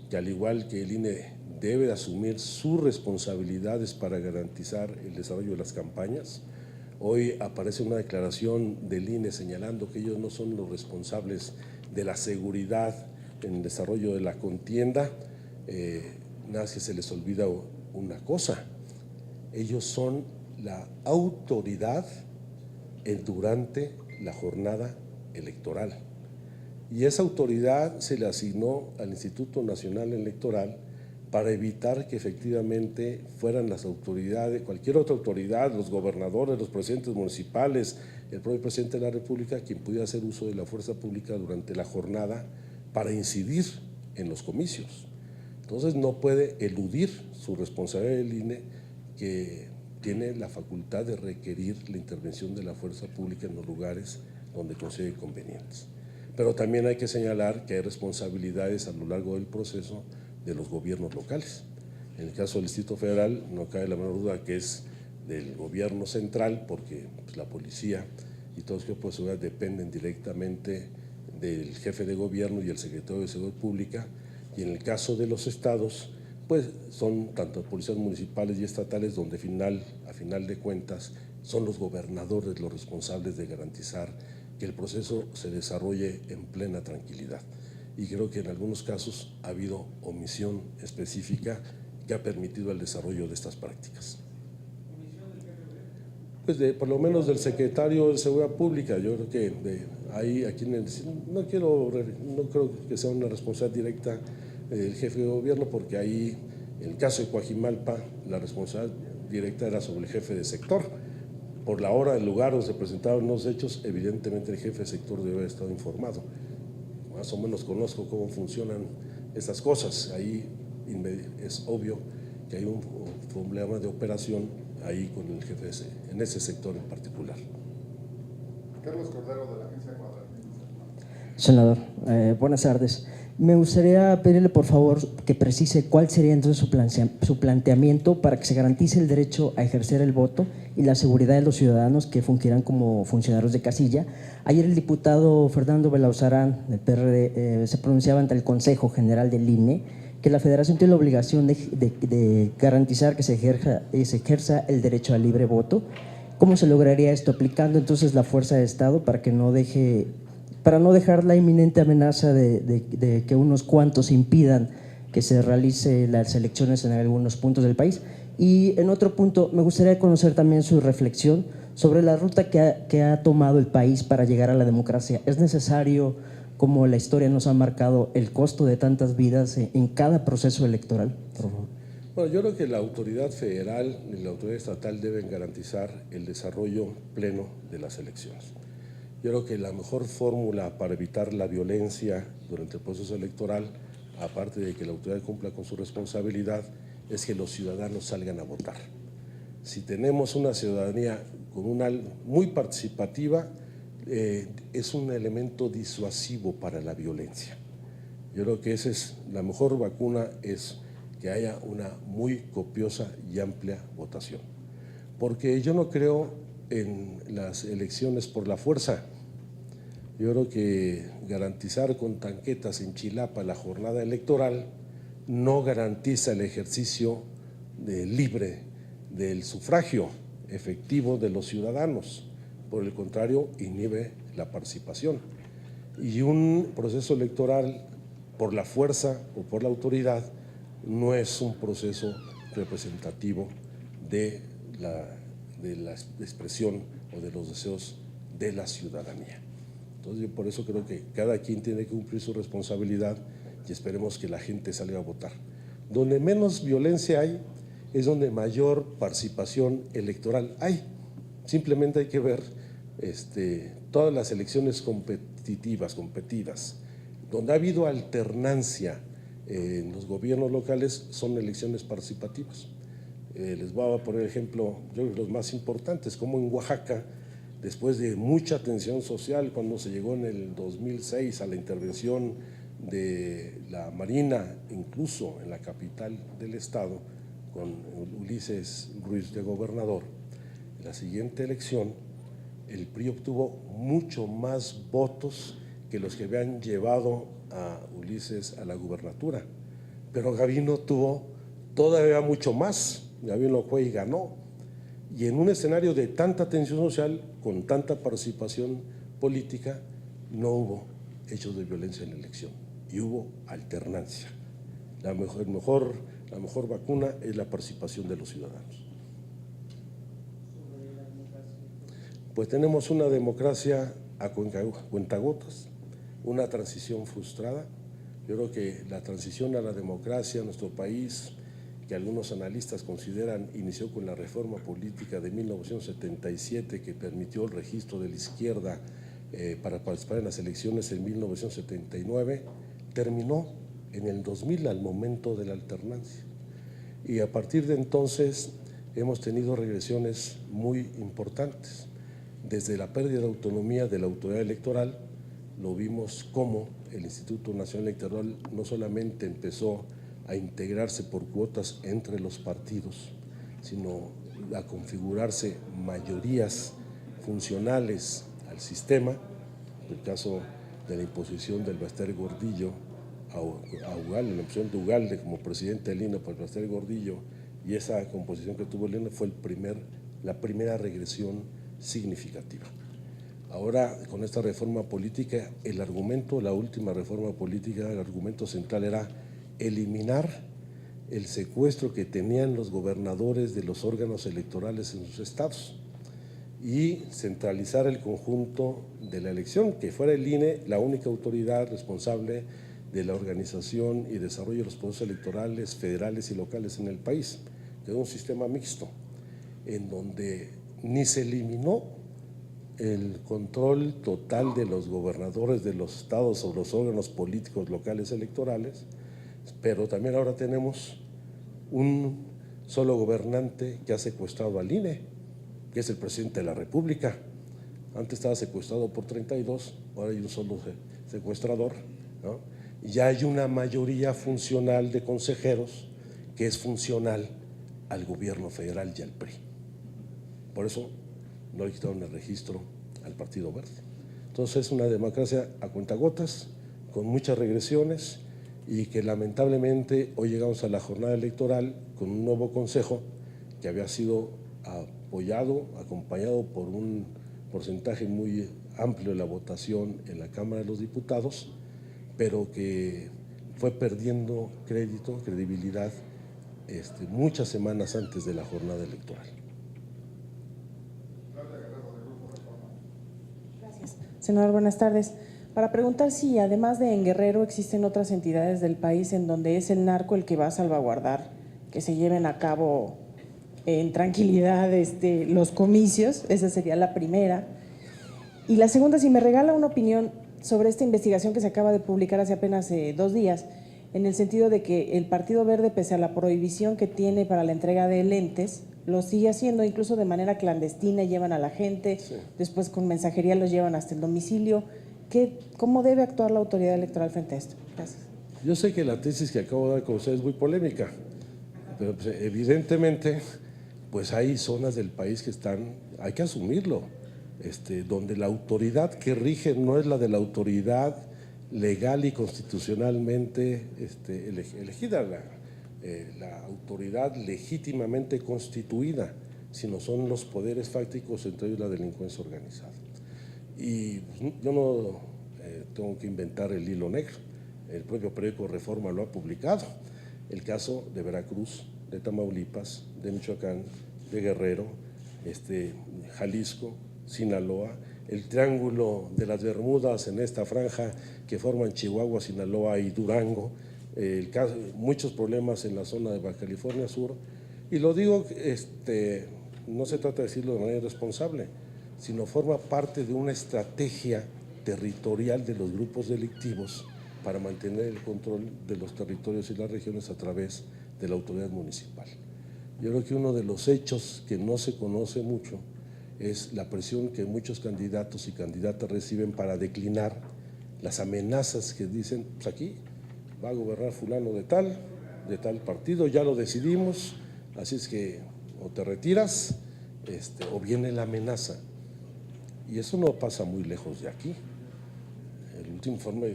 que al igual que el INE debe asumir sus responsabilidades para garantizar el desarrollo de las campañas. Hoy aparece una declaración del INE señalando que ellos no son los responsables de la seguridad en el desarrollo de la contienda. Nada más que se les olvida una cosa: ellos son la autoridad durante la jornada electoral, y esa autoridad se le asignó al Instituto Nacional Electoral para evitar que efectivamente fueran las autoridades, cualquier otra autoridad, los gobernadores, los presidentes municipales, el propio presidente de la República, quien pudiera hacer uso de la fuerza pública durante la jornada para incidir en los comicios. Entonces no puede eludir su responsabilidad del INE, que tiene la facultad de requerir la intervención de la fuerza pública en los lugares donde considere convenientes. Pero también hay que señalar que hay responsabilidades a lo largo del proceso de los gobiernos locales. En el caso del Distrito Federal no cabe la menor duda que es del gobierno central, porque pues, la policía y todos los cuerpos de seguridad dependen directamente del jefe de gobierno y el secretario de Seguridad Pública, y en el caso de los estados, pues son tanto policías municipales y estatales, donde a final de cuentas son los gobernadores los responsables de garantizar que el proceso se desarrolle en plena tranquilidad. Y creo que en algunos casos ha habido omisión específica que ha permitido el desarrollo de estas prácticas. Pues por lo menos del secretario de Seguridad Pública. Yo creo que aquí no creo que sea una responsabilidad directa del jefe de gobierno, porque ahí, en el caso de Coajimalpa, la responsabilidad directa era sobre el jefe de sector. Por la hora, el lugar donde se presentaron los hechos, evidentemente el jefe de sector debe haber estado informado. Más o menos conozco cómo funcionan estas cosas. Ahí es obvio que hay un problema de operación ahí con el jefe en ese sector en particular. Carlos Cordero, de la Agencia Cuadra. Senador, buenas tardes. Me gustaría pedirle, por favor, que precise cuál sería entonces su planteamiento para que se garantice el derecho a ejercer el voto y la seguridad de los ciudadanos que fungirán como funcionarios de casilla. Ayer el diputado Fernando Belauzarán, del PRD, se pronunciaba ante el Consejo General del INE que la Federación tiene la obligación de garantizar que se ejerza el derecho al libre voto. ¿Cómo se lograría esto? Aplicando entonces la fuerza de Estado para no dejar la inminente amenaza de que unos cuantos impidan que se realice las elecciones en algunos puntos del país. Y en otro punto, me gustaría conocer también su reflexión sobre la ruta que ha tomado el país para llegar a la democracia. ¿Es necesario, como la historia nos ha marcado, el costo de tantas vidas en cada proceso electoral? Por favor. Bueno, yo creo que la autoridad federal y la autoridad estatal deben garantizar el desarrollo pleno de las elecciones. Yo creo que la mejor fórmula para evitar la violencia durante el proceso electoral, aparte de que la autoridad cumpla con su responsabilidad, es que los ciudadanos salgan a votar. Si tenemos una ciudadanía muy participativa, es un elemento disuasivo para la violencia. Yo creo que esa es la mejor vacuna, es que haya una muy copiosa y amplia votación. Porque yo no creo en las elecciones por la fuerza. Yo creo que garantizar con tanquetas en Chilapa la jornada electoral no garantiza el ejercicio libre del sufragio efectivo de los ciudadanos. Por el contrario, inhibe la participación. Y un proceso electoral por la fuerza o por la autoridad no es un proceso representativo de la expresión o de los deseos de la ciudadanía. Entonces, yo por eso creo que cada quien tiene que cumplir su responsabilidad y esperemos que la gente salga a votar. Donde menos violencia hay es donde mayor participación electoral hay. Simplemente hay que ver todas las elecciones competidas, donde ha habido alternancia en los gobiernos locales, son elecciones participativas. Les voy a poner ejemplo, yo creo que los más importantes, como en Oaxaca, después de mucha tensión social, cuando se llegó en el 2006 a la intervención de la Marina, incluso en la capital del estado, con Ulises Ruiz de gobernador, en la siguiente elección, el PRI obtuvo mucho más votos que los que habían llevado a Ulises a la gubernatura, pero Gavino tuvo todavía mucho más. Gavino fue y ganó, y en un escenario de tanta tensión social, con tanta participación política, no hubo hechos de violencia en la elección y hubo alternancia. La mejor vacuna es la participación de los ciudadanos. Pues tenemos una democracia a cuentagotas, una transición frustrada. Yo creo que la transición a la democracia en nuestro país, que algunos analistas consideran inició con la reforma política de 1977, que permitió el registro de la izquierda para participar en las elecciones en 1979, terminó en el 2000 al momento de la alternancia. Y a partir de entonces hemos tenido regresiones muy importantes. Desde la pérdida de autonomía de la autoridad electoral, lo vimos como el Instituto Nacional Electoral no solamente empezó a integrarse por cuotas entre los partidos, sino a configurarse mayorías funcionales al sistema. El caso de la imposición del Bester Gordillo a Ugalde, la opción de Ugalde como presidente del INE por el Bester Gordillo, y esa composición que tuvo el INE fue la primera regresión significativa. Ahora, con esta reforma política, la última reforma política, el argumento central era eliminar el secuestro que tenían los gobernadores de los órganos electorales en sus estados y centralizar el conjunto de la elección, que fuera el INE la única autoridad responsable de la organización y desarrollo de los procesos electorales federales y locales en el país, que es un sistema mixto, en donde ni se eliminó el control total de los gobernadores de los estados o los órganos políticos locales electorales, pero también ahora tenemos un solo gobernante que ha secuestrado al INE, que es el presidente de la República. Antes estaba secuestrado por 32, ahora hay un solo secuestrador, ¿no? ya hay una mayoría funcional de consejeros que es funcional al gobierno federal y al PRI. Por eso no le quitaron el registro al Partido Verde. Entonces es una democracia a cuentagotas, con muchas regresiones, y que lamentablemente hoy llegamos a la jornada electoral con un nuevo consejo que había sido apoyado, acompañado por un porcentaje muy amplio de la votación en la Cámara de los Diputados, pero que fue perdiendo credibilidad muchas semanas antes de la jornada electoral. Gracias. Senador, buenas tardes. Para preguntar si además de en Guerrero existen otras entidades del país en donde es el narco el que va a salvaguardar que se lleven a cabo en tranquilidad los comicios. Esa sería la primera. Y la segunda, si me regala una opinión sobre esta investigación que se acaba de publicar hace apenas 2 días, en el sentido de que el Partido Verde, pese a la prohibición que tiene para la entrega de lentes, lo sigue haciendo incluso de manera clandestina, llevan a la gente, sí. Después con mensajería los llevan hasta el domicilio. ¿Cómo debe actuar la autoridad electoral frente a esto? Gracias. Yo sé que la tesis que acabo de dar con ustedes es muy polémica, pero pues, evidentemente pues hay zonas del país que hay que asumirlo, donde la autoridad que rige no es la de la autoridad legal y constitucionalmente elegida, la autoridad legítimamente constituida, sino son los poderes fácticos, entre ellos la delincuencia organizada. Y yo no tengo que inventar el hilo negro, el propio periódico Reforma lo ha publicado, el caso de Veracruz, de Tamaulipas, de Michoacán, de Guerrero, Jalisco, Sinaloa, el triángulo de las Bermudas en esta franja que forman Chihuahua, Sinaloa y Durango, muchos problemas en la zona de Baja California Sur, y lo digo, no se trata de decirlo de manera irresponsable, sino forma parte de una estrategia territorial de los grupos delictivos para mantener el control de los territorios y las regiones a través de la autoridad municipal. Yo creo que uno de los hechos que no se conoce mucho es la presión que muchos candidatos y candidatas reciben para declinar las amenazas que dicen, pues aquí va a gobernar fulano de tal partido, ya lo decidimos, así es que o te retiras o viene la amenaza. Y eso no pasa muy lejos de aquí. El último informe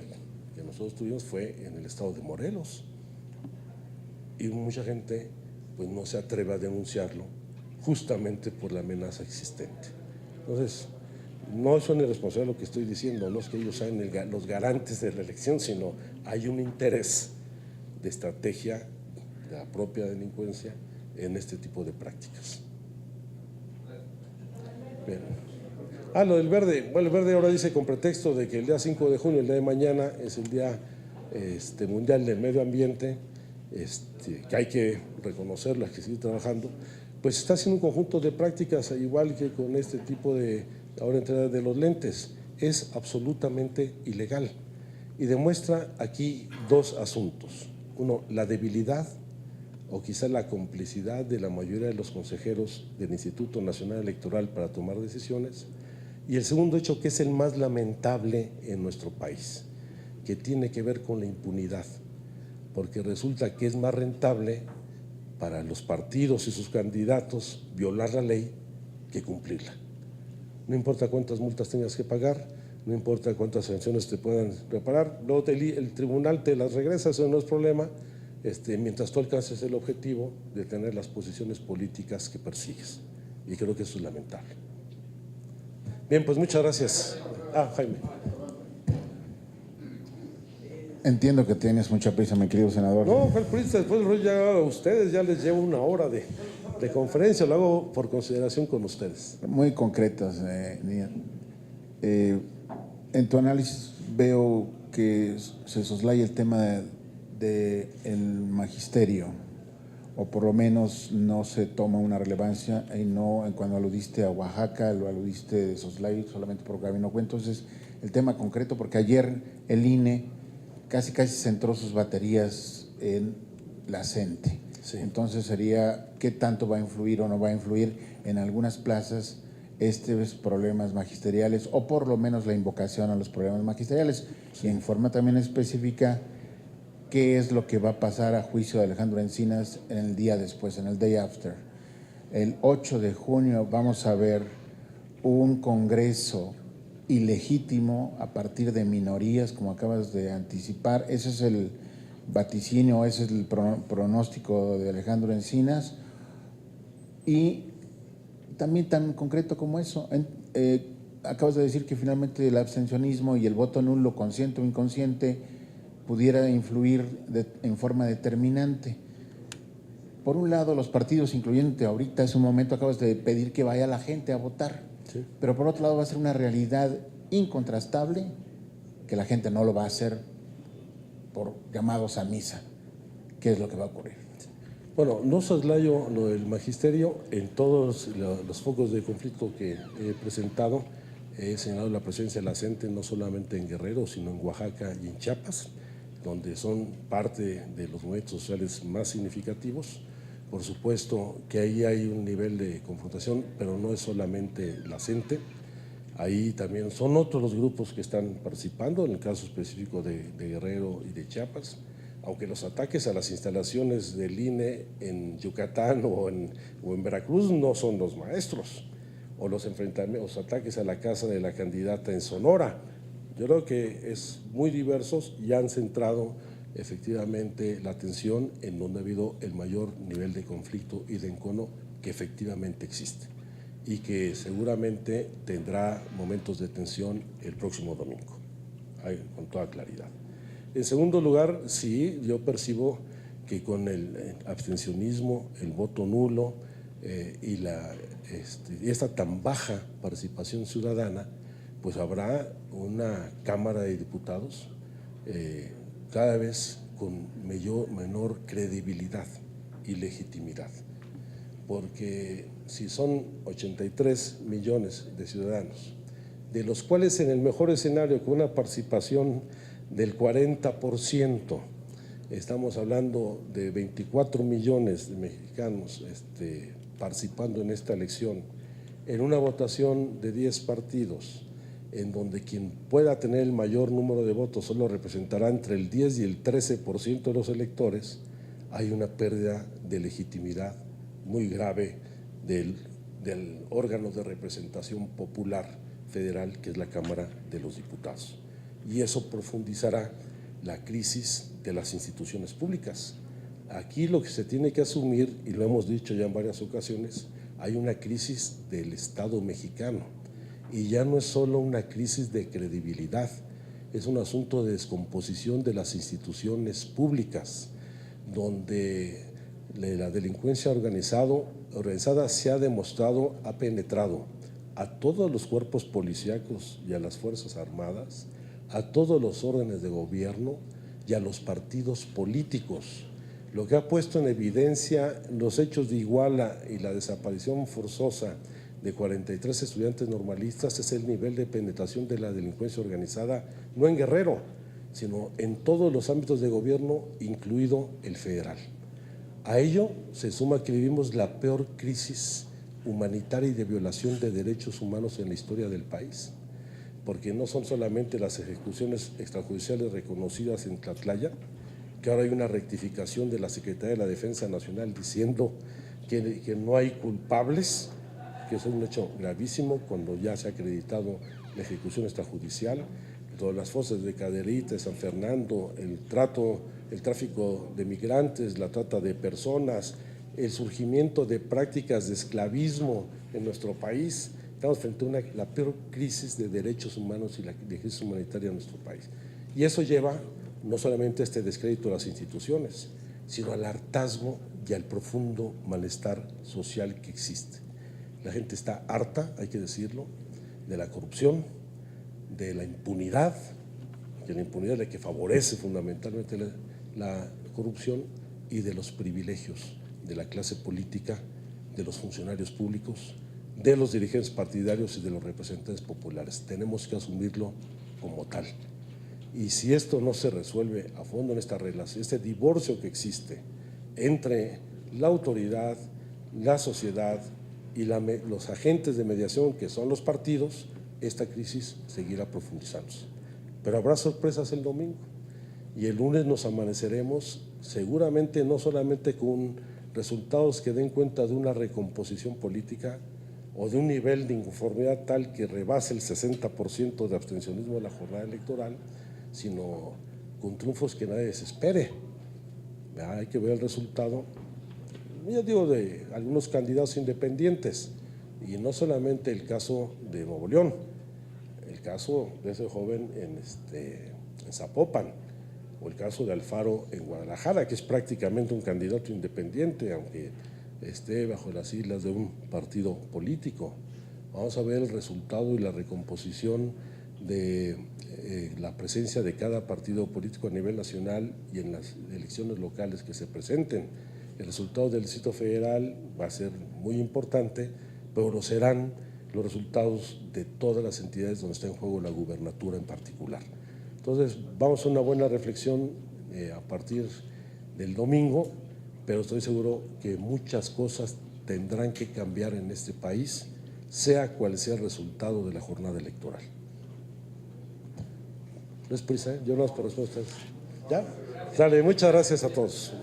que nosotros tuvimos fue en el estado de Morelos y mucha gente pues no se atreve a denunciarlo justamente por la amenaza existente. Entonces, no es una irresponsabilidad lo que estoy diciendo, no es que ellos sean los garantes de la elección, sino hay un interés de estrategia de la propia delincuencia en este tipo de prácticas. Bien. Lo del verde. Bueno, el verde ahora dice con pretexto de que el día 5 de junio, el día de mañana, es el Día Mundial del Medio Ambiente, que hay que reconocerlo, hay que seguir trabajando, pues está haciendo un conjunto de prácticas, igual que con este tipo de ahora entrega de los lentes. Es absolutamente ilegal y demuestra aquí 2 asuntos. Uno, la debilidad o quizá la complicidad de la mayoría de los consejeros del Instituto Nacional Electoral para tomar decisiones. Y el segundo hecho, que es el más lamentable en nuestro país, que tiene que ver con la impunidad, porque resulta que es más rentable para los partidos y sus candidatos violar la ley que cumplirla. No importa cuántas multas tengas que pagar, no importa cuántas sanciones te puedan preparar, luego el tribunal te las regresa, eso no es problema, mientras tú alcances el objetivo de tener las posiciones políticas que persigues. Y creo que eso es lamentable. Bien, pues muchas gracias. Jaime. Entiendo que tienes mucha prisa, mi querido senador. No, ¿cuál prisa? Después ya a ustedes ya les llevo 1 hora de conferencia, lo hago por consideración con ustedes. Muy concretas, en tu análisis veo que se soslaya el tema del magisterio, o por lo menos no se toma una relevancia, y no cuando aludiste a Oaxaca, lo aludiste de soslayo solamente por Gabino Cuento. Entonces, el tema concreto, porque ayer el INE casi centró sus baterías en la CENTE. Sí. Entonces sería qué tanto va a influir o no va a influir en algunas plazas estos problemas magisteriales, o por lo menos la invocación a los problemas magisteriales. Sí. Y en forma también específica, qué es lo que va a pasar a juicio de Alejandro Encinas en el día después, en el day after. El 8 de junio vamos a ver un Congreso ilegítimo a partir de minorías, como acabas de anticipar. Ese es el vaticinio, ese es el pronóstico de Alejandro Encinas. Y también tan concreto como eso, acabas de decir que finalmente el abstencionismo y el voto nulo, consciente o inconsciente, pudiera influir en forma determinante. Por un lado, los partidos, incluyéndote ahorita, es un momento, acabas de pedir que vaya la gente a votar, Sí. pero por otro lado va a ser una realidad incontrastable que la gente no lo va a hacer por llamados a misa. ¿Qué es lo que va a ocurrir? Bueno, no soslayo lo del magisterio. En todos los focos de conflicto que he presentado, he señalado la presencia de la CENTE no solamente en Guerrero, sino en Oaxaca y en Chiapas, donde son parte de los movimientos sociales más significativos. Por supuesto que ahí hay un nivel de confrontación, pero no es solamente la CENTE. Ahí también son otros los grupos que están participando, en el caso específico de Guerrero y de Chiapas, aunque los ataques a las instalaciones del INE en Yucatán o en Veracruz no son los maestros, o los enfrentamientos, los ataques a la casa de la candidata en Sonora. Yo creo que es muy diversos y han centrado efectivamente la atención en donde ha habido el mayor nivel de conflicto y de encono que efectivamente existe y que seguramente tendrá momentos de tensión el próximo domingo, con toda claridad. En segundo lugar, sí, yo percibo que con el abstencionismo, el voto nulo y esta tan baja participación ciudadana, pues habrá una Cámara de Diputados cada vez con menor credibilidad y legitimidad, porque si son 83 millones de ciudadanos, de los cuales en el mejor escenario con una participación del 40%, estamos hablando de 24 millones de mexicanos participando en esta elección, en una votación de 10 partidos, en donde quien pueda tener el mayor número de votos solo representará entre el 10 y el 13% de los electores, hay una pérdida de legitimidad muy grave del órgano de representación popular federal, que es la Cámara de los Diputados. Y eso profundizará la crisis de las instituciones públicas. Aquí lo que se tiene que asumir, y lo hemos dicho ya en varias ocasiones, hay una crisis del Estado mexicano, y ya no es solo una crisis de credibilidad, es un asunto de descomposición de las instituciones públicas, donde la delincuencia organizada se ha demostrado, ha penetrado a todos los cuerpos policíacos y a las Fuerzas Armadas, a todos los órdenes de gobierno y a los partidos políticos, lo que ha puesto en evidencia los hechos de Iguala y la desaparición forzosa de 43 estudiantes normalistas es el nivel de penetración de la delincuencia organizada, no en Guerrero, sino en todos los ámbitos de gobierno, incluido el federal. A ello se suma que vivimos la peor crisis humanitaria y de violación de derechos humanos en la historia del país, porque no son solamente las ejecuciones extrajudiciales reconocidas en Tlatlaya, que ahora hay una rectificación de la Secretaría de la Defensa Nacional diciendo que no hay culpables, que es un hecho gravísimo cuando ya se ha acreditado la ejecución extrajudicial, todas las fosas de Cadereyta, de San Fernando, el tráfico de migrantes, la trata de personas, el surgimiento de prácticas de esclavismo en nuestro país. Estamos frente a la peor crisis de derechos humanos y la crisis humanitaria en nuestro país. Y eso lleva no solamente a este descrédito de las instituciones, sino al hartazgo y al profundo malestar social que existe. La gente está harta, hay que decirlo, de la corrupción, de la impunidad, es la que favorece fundamentalmente la corrupción, y de los privilegios de la clase política, de los funcionarios públicos, de los dirigentes partidarios y de los representantes populares. Tenemos que asumirlo como tal. Y si esto no se resuelve a fondo en esta relación, este divorcio que existe entre la autoridad, la sociedad y los agentes de mediación, que son los partidos, esta crisis seguirá profundizándose. Pero habrá sorpresas el domingo, y el lunes nos amaneceremos seguramente no solamente con resultados que den cuenta de una recomposición política o de un nivel de inconformidad tal que rebase el 60% de abstencionismo de la jornada electoral, sino con triunfos que nadie desespere. Hay que ver el resultado, yo digo, de algunos candidatos independientes, y no solamente el caso de Nuevo León, el caso de ese joven en Zapopan, o el caso de Alfaro en Guadalajara, que es prácticamente un candidato independiente, aunque esté bajo las siglas de un partido político. Vamos a ver el resultado y la recomposición de la presencia de cada partido político a nivel nacional y en las elecciones locales que se presenten. El resultado del Distrito Federal va a ser muy importante, pero lo serán los resultados de todas las entidades donde está en juego la gubernatura en particular. Entonces, vamos a una buena reflexión a partir del domingo, pero estoy seguro que muchas cosas tendrán que cambiar en este país, sea cual sea el resultado de la jornada electoral. No es prisa, yo no os por ustedes. ¿Ya? Sale, muchas gracias a todos.